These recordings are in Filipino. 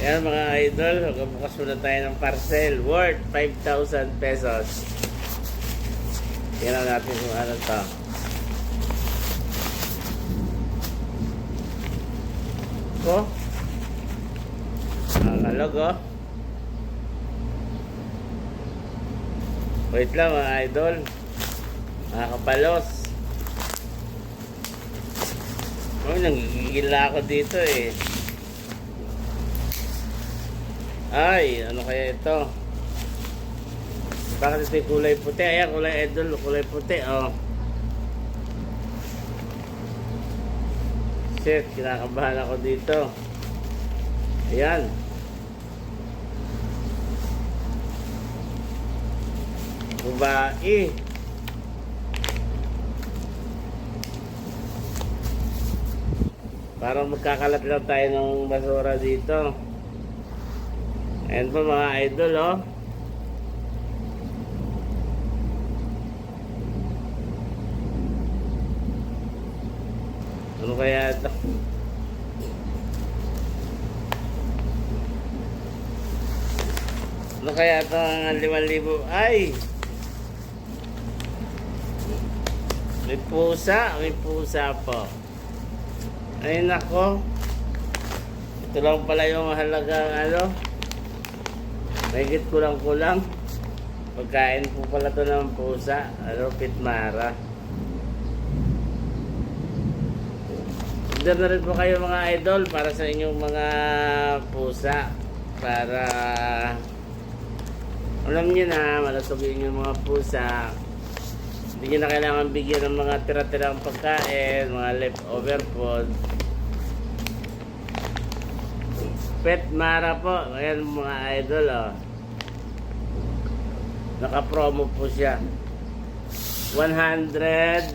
Yan mga idol, magbukas muna tayo ng parcel worth 5,000 pesos. Tingnan natin kung ano to. Nakalog oh. Wait lang mga idol, mga kapalos. Nanggigila ako dito eh. Ay, ano kaya ito? Bakit ito yung kulay puti? Ayan, kulay idol, kulay puti oh. Shit, kinakabahan ako dito. Ayan. Babae. Parang magkakalat lang tayo ng basura dito. Ayan po mga idol oh. Ano kaya ito? Ano kaya ito ang 5,000? Ay! May pusa po. Ay nako. Ito lang pala yung halagang ano. Mahigit kulang-kulang. Pagkain po pala ito ng pusa. Ano, pitmara. Order na rin po kayo mga idol para sa inyong mga pusa. Para alam nyo na, malusogin yung mga pusa. Hindi nyo na kailangan bigyan ng mga tira-tirang pagkain, mga leftover food. Petmara po. Ayan mga idol oh. Naka-promo po siya. 138.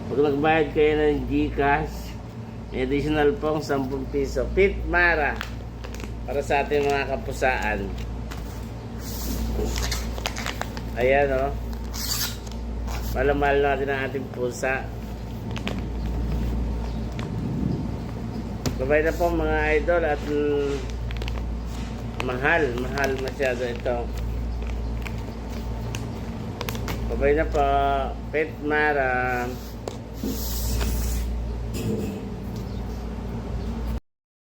Pag nagbayad kayo ng GCash, additional pong 10 piso. Petmara. Para sa ating mga kapusaan. Ayan oh. Mahal natin ang ating pusa. Babay na po mga idol at mahal masyado ito. Babay na po. Petmara.